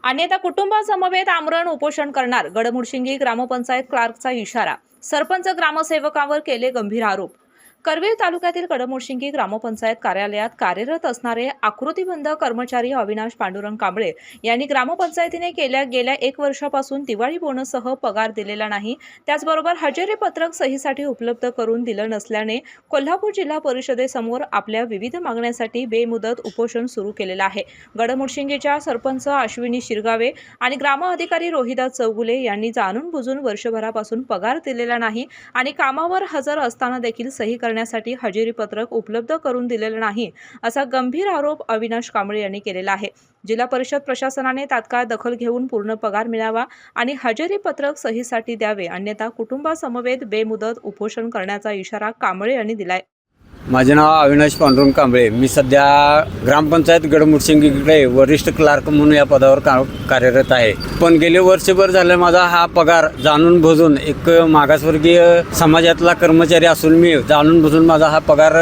अन्यथा कुटुंबासमवेत आमरण उपोषण करणार. गडमुडशिंगी ग्रामपंचायत क्लार्कचा इशारा. सरपंच ग्रामसेवकावर केले गंभीर आरोप. करवीर तालुक्यातील गडमुडशिंगी ग्रामपंचायत कार्यालयात कार्यरत असणारे आकृतिबंध कर्मचारी अविनाश पांडुरंग कांबळे यांनी ग्रामपंचायतीने गेल्या 1 वर्षापासून दिवाळी बोनससह पगार दिलेला नाही. त्याचबरोबर हजेरी पत्रक सहीसाठी उपलब्ध करून दिलं नसल्याने कोल्हापूर जिल्हा परिषदेसमोर आपल्या विविध मागण्यांसाठी बेमुदत उपोषण सुरू केलेलं आहे. गडमुडशिंगीच्या सरपंच अश्विनी शिरगावे आणि ग्रामअधिकारी रोहिदास चौगुले यांनी जाणून बुजून वर्षभरापासून पगार दिलेला नाही आणि कामावर हजर असताना देखील सही करण्यासाठी हजेरी पत्रक उपलब्ध करून दिलेलं नाही, असा गंभीर आरोप अविनाश कांबळे यांनी केलेला आहे. जिल्हा परिषद प्रशासनाने तात्काळ दखल घेऊन पूर्ण पगार मिळावा आणि हजेरी पत्रक सहीसाठी द्यावे, अन्यथा कुटुंबासमवेत बेमुदत उपोषण करण्याचा इशारा कांबळे यांनी दिलाय. माझे नाव अविनाश पांडुरंग कांबळे. मी सध्या ग्रामपंचायत गडमुडशिंगीकडे वरिष्ठ क्लार्क म्हणून या पदावर कार्यरत आहे. पण गेले वर्षभर झाले माझा हा पगार जाणून बुजून, एक मागासवर्गीय समाजातला कर्मचारी असून मी जाणून बुजून माझा हा पगार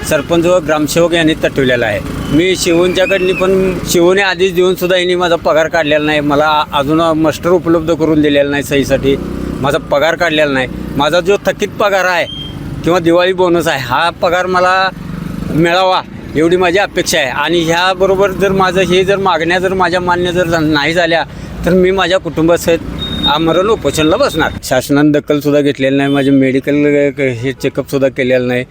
सरपंच व ग्रामसेवक यांनी तटविलेला आहे. मी शिवूंच्याकडनी पण शिवूने आधीच देऊन सुद्धा यांनी माझा पगार काढलेला नाही. मला अजून मास्टर उपलब्ध करून दिलेला नाही. सहीसाठी माझा पगार काढलेला नाही. माझा जो थकीत पगार आहे किंवा दिवाळी बोनस आहे, हा पगार मला मिळावा एवढी माझी अपेक्षा आहे. आणि ह्याबरोबर जर माझं मागण्या जर माझ्या मान्य जर नाही झाल्या तर मी माझ्या कुटुंबासहित आमरण उपोषणाला बसणार. शासनाने दखलसुद्धा घेतलेलं नाही. माझे मेडिकल हे चेकअपसुद्धा केलेलं नाही.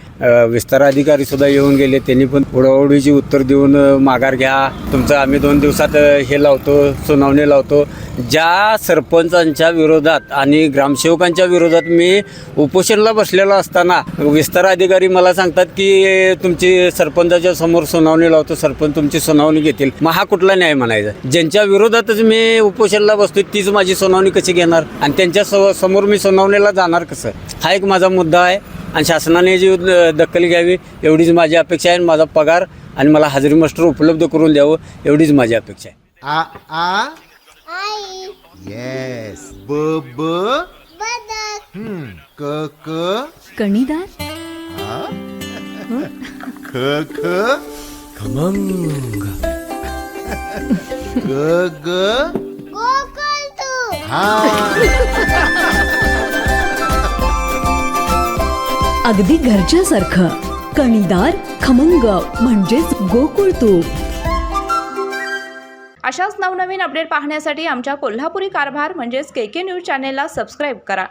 विस्तार अधिकारीसुद्धा येऊन गेले. त्यांनी पण ओढाओढीची उत्तर देऊन माघार घ्या, तुमचं आम्ही 2 दिवसात हे लावतो, सुनावणी लावतो. ज्या सरपंचांच्या विरोधात आणि ग्रामसेवकांच्या विरोधात मी उपोषणाला बसलेलो असताना विस्तार अधिकारी मला सांगतात की तुमची सरपंचाच्या समोर सुनावणी लावतो, सरपंच तुमची सुनावणी घेतील. मग हा कुठला न्याय म्हणायचा? ज्यांच्या विरोधातच मी उपोषणाला बसतोय तीच माझी सुनावणी कशी घेणार आणि त्यांच्या समोर मी सुनावणीला जाणार कसं? हा एक माझा मुद्दा आहे आणि शासनाने जी दखल घ्यावी एवढीच माझी अपेक्षा आहे. माझा पगार आणि मला हजेरी मास्टर उपलब्ध करून द्यावं एवढीच माझी अपेक्षा आहे. येस. ब बदक. क कणीदार. ख खमंग. ग अगदी घरच्यासारखं. कणीदार खमंग म्हणजेच गोकुळ तूप. अशाच नवनवीन अपडेट पाहण्यासाठी आमच्या कोल्हापुरी कारभार म्हणजेच KK न्यूज चॅनेलला सबस्क्राईब करा.